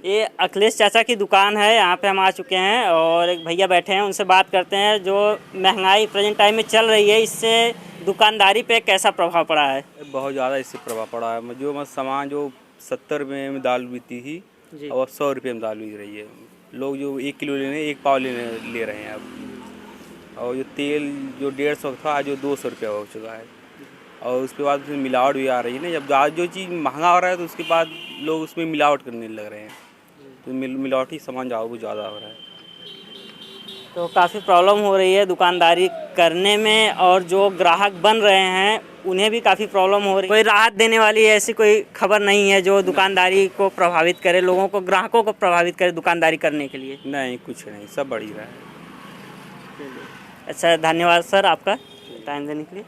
ये अखिलेश चाचा की दुकान है, यहाँ पे हम आ चुके हैं और एक भैया बैठे हैं, उनसे बात करते हैं। जो महंगाई प्रेजेंट टाइम में चल रही है, इससे दुकानदारी पे कैसा प्रभाव पड़ा है? बहुत ज़्यादा इससे प्रभाव पड़ा है। जो सामान जो 70 रुपये में दाल बिकती थी जी। और 100 रुपये में दाल बिक रही है। लोग जो 1 किलो लेने 1 पाव ले रहे हैं अब। और जो तेल जो 150 था जो 200 रुपया हो चुका है। और उसके बाद उसमें मिलावट भी आ रही है ना। जब जो चीज़ महंगा हो रहा है तो उसके बाद लोग उसमें मिलावट करने लग रहे हैं, तो मिलावटी सामान ज़्यादा हो रहा है। तो काफ़ी प्रॉब्लम हो रही है दुकानदारी करने में, और जो ग्राहक बन रहे हैं उन्हें भी काफ़ी प्रॉब्लम हो रही है। कोई राहत देने वाली ऐसी कोई खबर नहीं है जो दुकानदारी को प्रभावित करे, लोगों को, ग्राहकों को प्रभावित करे दुकानदारी करने के लिए? नहीं, कुछ नहीं, सब बढ़ ही रहा है। अच्छा, धन्यवाद सर आपका टाइम देने के लिए।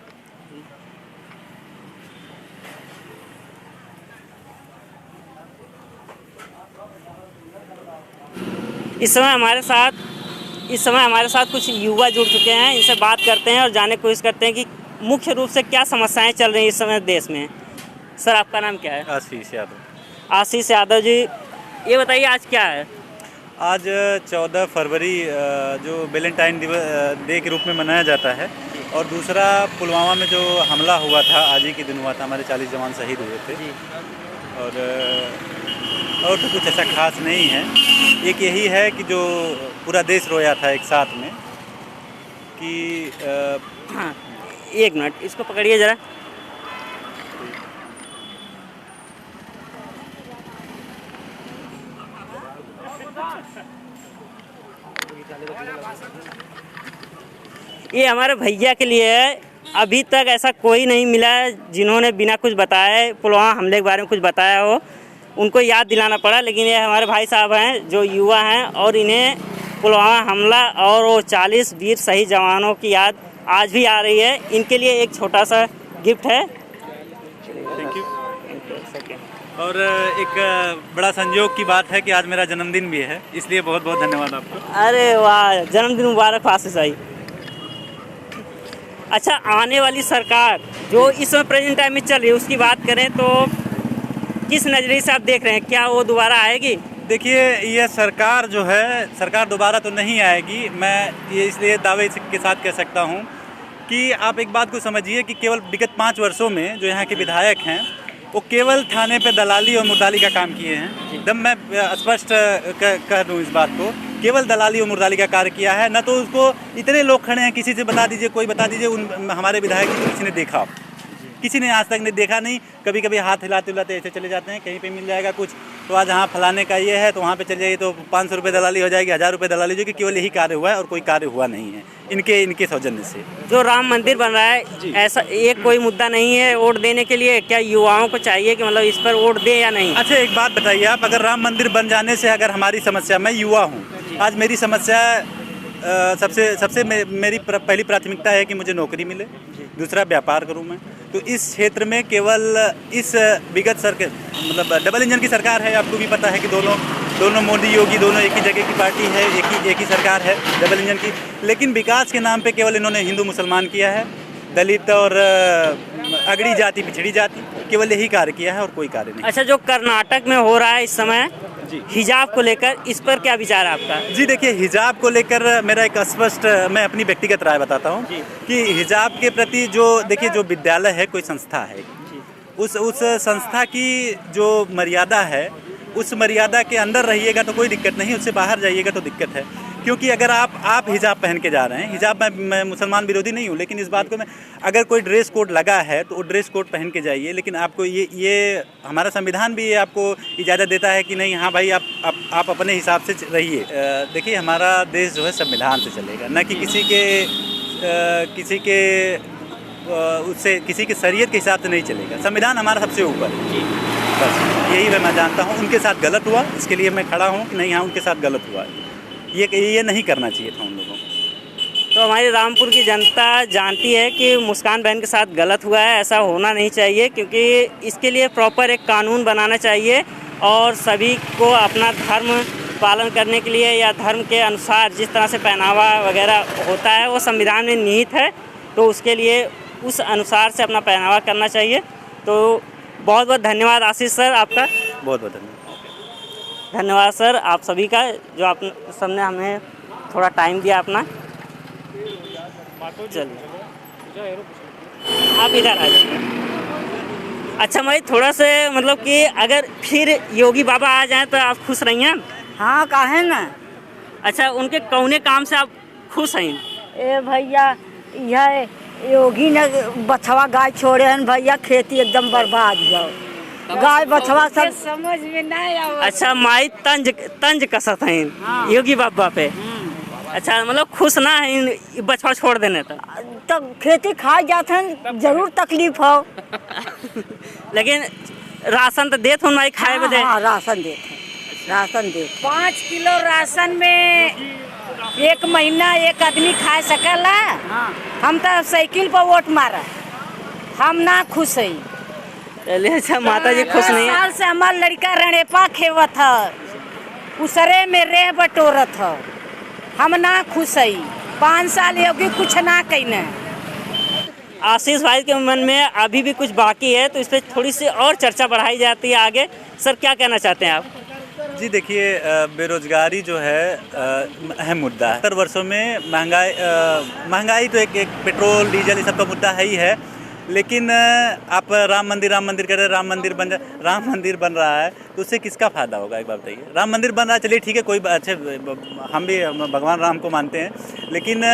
इस समय हमारे साथ कुछ युवा जुड़ चुके हैं, इनसे बात करते हैं और जानने की कोशिश करते हैं कि मुख्य रूप से क्या समस्याएं चल रही हैं इस समय देश में। सर आपका नाम क्या है? आशीष यादव। आशीष यादव जी, ये बताइए आज क्या है? आज 14 फरवरी जो वैलेंटाइन डे के रूप में मनाया जाता है, और दूसरा पुलवामा में जो हमला हुआ था आज ही के दिन हुआ था, हमारे 40 जवान शहीद हुए थे। और तो कुछ ऐसा खास नहीं है। एक यही है कि जो पूरा देश रोया था एक साथ में कि हाँ, एक मिनट इसको पकड़िए ज़रा। ये हमारे भैया के लिए है। अभी तक ऐसा कोई नहीं मिला है जिन्होंने बिना कुछ बताए पुलवामा हमले के बारे में कुछ बताया हो। उनको याद दिलाना पड़ा, लेकिन ये हमारे भाई साहब हैं जो युवा हैं, और इन्हें पुलवामा हमला और वो 40 वीर शहीद जवानों की याद आज भी आ रही है। इनके लिए एक छोटा सा गिफ्ट है। Thank you. और एक बड़ा संयोग की बात है कि आज मेरा जन्मदिन भी है, इसलिए बहुत बहुत धन्यवाद आपको। अरे वाह, जन्मदिन मुबारक आशीष भाई। अच्छा, आने वाली सरकार जो इस समय प्रेजेंट टाइम में चल रही है उसकी बात करें तो किस नज़रिए से आप देख रहे हैं, क्या वो दोबारा आएगी? देखिए, ये सरकार जो है, सरकार दोबारा तो नहीं आएगी। मैं ये इसलिए दावे के साथ कह सकता हूँ कि आप एक बात को समझिए कि केवल विगत 5 वर्षों में जो यहाँ के विधायक हैं वो केवल थाने पे दलाली और मुर्दाली का काम किए हैं। एकदम मैं स्पष्ट कह दूँ इस बात को, केवल दलाली और मुर्दाली का कार्य किया है। न तो उसको इतने लोग खड़े हैं, किसी से बता दीजिए, कोई बता दीजिए उन हमारे विधायक को किसी ने देखा? किसी ने आज तक नहीं देखा। नहीं, कभी कभी हाथ हिलाते हिलाते ऐसे चले जाते हैं, कहीं पे मिल जाएगा कुछ तो आज हाँ फलाने का ये है तो वहाँ पे चले जाइए तो 500 रुपये दलाली हो जाएगी, 1000 रुपये दलाली, जो कि केवल यही कार्य हुआ है और कोई कार्य हुआ नहीं है इनके सौजन्य से। जो राम मंदिर बन रहा है, ऐसा एक कोई मुद्दा नहीं है वोट देने के लिए? क्या युवाओं को चाहिए कि मतलब इस पर वोट दे या नहीं? अच्छा, एक बात बताइए आप, अगर राम मंदिर बन जाने से अगर हमारी समस्या, मैं युवा हूँ, आज मेरी समस्या सबसे मेरी पहली प्राथमिकता है कि मुझे नौकरी मिले, दूसरा व्यापार करूँ मैं। तो इस क्षेत्र में केवल इस विगत सरकार, मतलब डबल इंजन की सरकार है, आपको भी पता है कि दोनों मोदी योगी दोनों एक ही जगह की पार्टी है, एक ही सरकार है डबल इंजन की। लेकिन विकास के नाम पे केवल इन्होंने हिंदू मुसलमान किया है, दलित और अगड़ी जाति पिछड़ी जाति, केवल यही कार्य किया है और कोई कार्य नहीं। अच्छा, जो कर्नाटक में हो रहा है इस समय हिजाब को लेकर, इस पर क्या विचार है आपका? जी देखिए, हिजाब को लेकर मेरा एक स्पष्ट, मैं अपनी व्यक्तिगत राय बताता हूँ कि हिजाब के प्रति जो देखिए, जो विद्यालय है, कोई संस्था है, उस संस्था की जो मर्यादा है, उस मर्यादा के अंदर रहिएगा तो कोई दिक्कत नहीं, उससे बाहर जाइएगा तो दिक्कत है। क्योंकि अगर आप हिजाब पहन के जा रहे हैं, हिजाब मैं मुसलमान विरोधी नहीं हूँ, लेकिन इस बात को मैं, अगर कोई ड्रेस कोड लगा है तो वो ड्रेस कोड पहन के जाइए। लेकिन आपको ये हमारा संविधान भी ये आपको इजाज़त देता है कि नहीं, हाँ भाई आप अपने हिसाब से रहिए। देखिए, हमारा देश जो है संविधान से चलेगा, न कि किसी के शरीयत के हिसाब से नहीं चलेगा। संविधान हमारा सबसे ऊपर है, बस यही मैं जानता हूँ। उनके साथ गलत हुआ, इसके लिए मैं खड़ा हूँ कि नहीं, हाँ उनके साथ गलत हुआ, ये नहीं करना चाहिए था उन लोगों को। तो हमारी रामपुर की जनता जानती है कि मुस्कान बहन के साथ गलत हुआ है, ऐसा होना नहीं चाहिए, क्योंकि इसके लिए प्रॉपर एक कानून बनाना चाहिए और सभी को अपना धर्म पालन करने के लिए या धर्म के अनुसार जिस तरह से पहनावा वगैरह होता है वो संविधान में निहित है, तो उसके लिए उस अनुसार से अपना पहनावा करना चाहिए। तो बहुत बहुत धन्यवाद आशीष सर आपका। बहुत बहुत धन्यवाद। धन्यवाद सर आप सभी का, जो आप सबने हमें थोड़ा टाइम दिया अपना। चलिए आप इधर आ जाइए। अच्छा भाई, थोड़ा से मतलब कि अगर फिर योगी बाबा आ जाएं तो आप खुश रहिए? हाँ काहे ना। अच्छा, उनके कौने काम से आप खुश हैं? ए भैया यह योगी ने बछवा गाय छोड़े हैं भैया, खेती एकदम बर्बाद जाओ, गाय बछवा सब समझ में नहीं आवा। अच्छा, माई तंज कसत हैं हाँ। योगी बाबा पे। अच्छा, मतलब खुश ना है बछवा छोड़ देने तो? तब खेती खाए जाते हैं, जरूर तकलीफ हो। लेकिन राशन तो देत हो माई खाए बदे? हाँ राशन देते, राशन देते। 5 किलो राशन में 1 महीना एक आदमी खा सकला। हाँ। हम तो साइकिल पर वोट मारा, हम ना खुश है। चलिए, अच्छा माता जी खुश नहीं है? साल से हमार लड़का रणेपा खेवत है, उसरे में रेह बटोरत है, हम ना खुश है। 5 साल योगी कुछ ना कहने। आशीष भाई के मन में अभी भी कुछ बाकी है, तो इस पर थोड़ी सी और चर्चा बढ़ाई जाती है आगे। सर क्या कहना चाहते हैं आप? जी देखिए, बेरोजगारी जो है अहम मुद्दा है। 70 वर्षों में महंगाई तो एक पेट्रोल डीजल ये सब का मुद्दा है ही है, लेकिन आप राम मंदिर कह रहे हैं, राम मंदिर बन रहा है तो उससे किसका फायदा होगा? एक बात बताइए। राम मंदिर बन रहा है, चलिए ठीक है, कोई अच्छे, हम भी भगवान राम को मानते हैं, लेकिन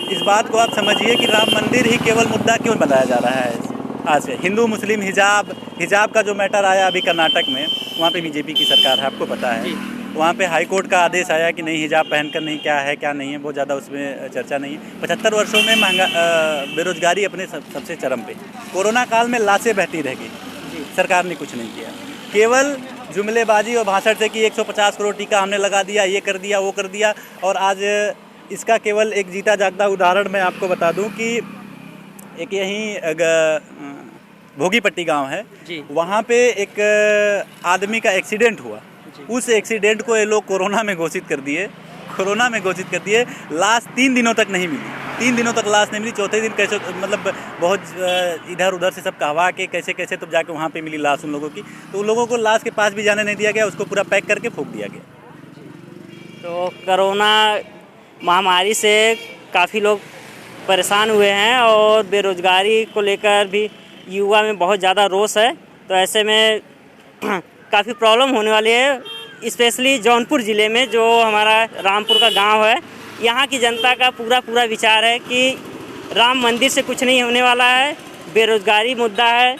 इस बात को आप समझिए कि राम मंदिर ही केवल मुद्दा क्यों बनाया जा रहा है आज से? हिंदू मुस्लिम हिजाब का जो मैटर आया अभी कर्नाटक में, वहाँ पे बीजेपी की सरकार है, आपको पता है। वहाँ पे हाई कोर्ट का आदेश आया कि नहीं, हिजाब पहनकर नहीं, क्या है क्या नहीं है, बहुत ज़्यादा उसमें चर्चा नहीं है। 75 वर्षों में बेरोजगारी अपने सबसे चरम पे। कोरोना काल में लाशें बहती रह गई, सरकार ने कुछ नहीं किया, केवल जुमलेबाजी और भाषण से कि 150 करोड़ टीका हमने लगा दिया, ये कर दिया, वो कर दिया। और आज इसका केवल एक जीता जागता उदाहरण मैं आपको बता दूं कि एक यहीं भोगीपट्टी गांव है, वहाँ पे एक आदमी का एक्सीडेंट हुआ। उस एक्सीडेंट को ये लोग कोरोना में घोषित कर दिए, लाश 3 दिनों तक नहीं मिली, 3 दिनों तक लाश नहीं मिली। चौथे दिन कैसे, मतलब बहुत इधर उधर से सब कहवा के कैसे तो जाके वहाँ पे मिली लाश उन लोगों की। तो उन लोगों को लाश के पास भी जाने नहीं दिया गया, उसको पूरा पैक करके फूंक दिया गया। तो कोरोना महामारी से काफ़ी लोग परेशान हुए हैं और बेरोजगारी को लेकर भी युवा में बहुत ज़्यादा रोष है। तो ऐसे में काफ़ी प्रॉब्लम होने वाली है, स्पेशली जौनपुर ज़िले में जो हमारा रामपुर का गांव है। यहाँ की जनता का पूरा विचार है कि राम मंदिर से कुछ नहीं होने वाला है, बेरोजगारी मुद्दा है,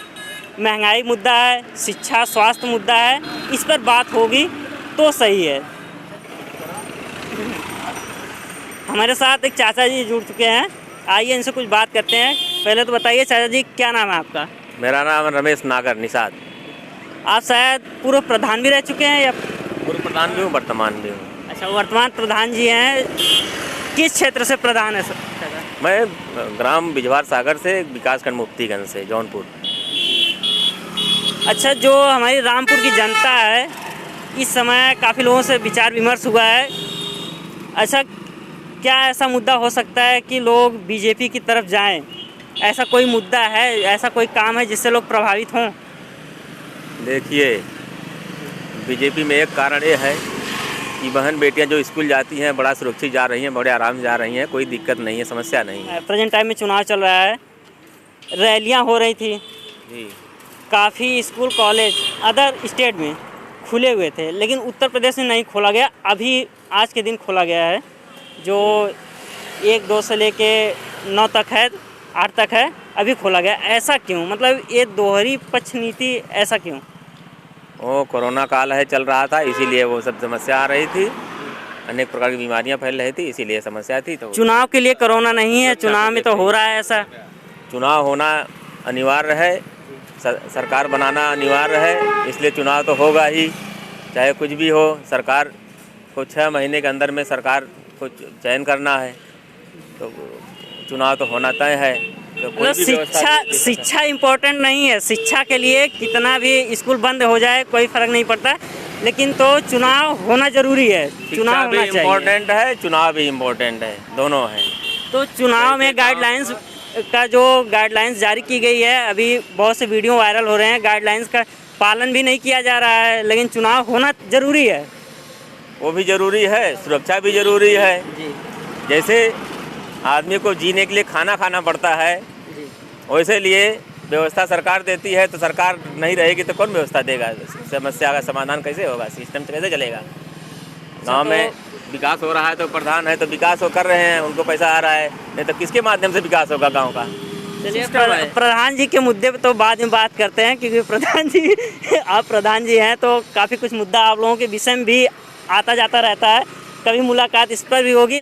महंगाई मुद्दा है, शिक्षा स्वास्थ्य मुद्दा है, इस पर बात होगी तो सही है। हमारे साथ एक चाचा जी जुड़ चुके हैं, आइए इनसे कुछ बात करते हैं। पहले तो बताइए चाचा जी, क्या नाम है आपका? मेरा नाम रमेश नागर निषाद। आप शायद पूर्व प्रधान भी रह चुके हैं या? पूर्व प्रधान भी हूँ, वर्तमान भी हूँ। अच्छा, वर्तमान प्रधान जी हैं। किस क्षेत्र से प्रधान है सर? मैं ग्राम बिजवार सागर से, विकासखंड मुफ्तीगंज से, जौनपुर। अच्छा, जो हमारी रामपुर की जनता है इस समय काफ़ी लोगों से विचार विमर्श हुआ है। अच्छा, क्या ऐसा मुद्दा हो सकता है कि लोग बीजेपी की तरफ जाएं? ऐसा कोई मुद्दा है, ऐसा कोई काम है जिससे लोग प्रभावित हों? देखिए, बीजेपी में एक कारण ये है कि बहन बेटियां जो स्कूल जाती हैं बड़ा सुरक्षित जा रही हैं, बड़े आराम से जा रही हैं, कोई दिक्कत नहीं है, समस्या नहीं है। प्रेजेंट टाइम में चुनाव चल रहा है, रैलियां हो रही थी जी, काफ़ी स्कूल कॉलेज अदर स्टेट में खुले हुए थे, लेकिन उत्तर प्रदेश में नहीं खोला गया। अभी आज के दिन खोला गया है, जो 1-2 से लेके 9 तक है, 8 तक है, अभी खोला गया। ऐसा क्यों? मतलब ये दोहरी पक्ष नीति, ऐसा क्यों? वो कोरोना काल है चल रहा था, इसीलिए वो सब समस्या आ रही थी, अनेक प्रकार की बीमारियां फैल रही थी, इसीलिए समस्या थी। तो चुनाव के लिए कोरोना नहीं है, चुनाव में तो हो रहा है ऐसा। चुनाव होना अनिवार्य है, सरकार बनाना अनिवार्य है, इसलिए चुनाव तो होगा ही, चाहे कुछ भी हो। सरकार को 6 महीने के अंदर में सरकार को चयन करना है, तो चुनाव तो होना तय है। तो कोई भी शिक्षा इम्पोर्टेंट नहीं है, शिक्षा के लिए कितना भी स्कूल बंद हो जाए कोई फर्क नहीं पड़ता, लेकिन तो चुनाव होना जरूरी है। चुनाव भी इम्पोर्टेंट है, चुनाव भी इम्पोर्टेंट है, दोनों हैं। तो चुनाव में गाइडलाइंस का जो गाइडलाइंस जारी की गई है, अभी बहुत से वीडियो वायरल हो रहे हैं, गाइडलाइंस का पालन भी नहीं किया जा रहा है, लेकिन चुनाव होना जरूरी है। वो भी ज़रूरी है, सुरक्षा भी ज़रूरी है। जी जैसे आदमी को जीने के लिए खाना खाना पड़ता है, जी वैसे लिए व्यवस्था सरकार देती है, तो सरकार नहीं रहेगी तो कौन व्यवस्था देगा? समस्या का समाधान कैसे होगा? सिस्टम कैसे चलेगा? गांव में विकास हो रहा है तो प्रधान है तो विकास वो कर रहे हैं, उनको पैसा आ रहा है, नहीं तो किसके माध्यम से विकास होगा गांव का? चलिए सिस्टम है। प्रधान जी के मुद्दे पे तो बाद में बात करते हैं, क्योंकि प्रधान जी आप प्रधान जी हैं तो काफ़ी कुछ मुद्दा आप लोगों के विषय में भी आता जाता रहता है, कभी मुलाकात इस पर भी होगी।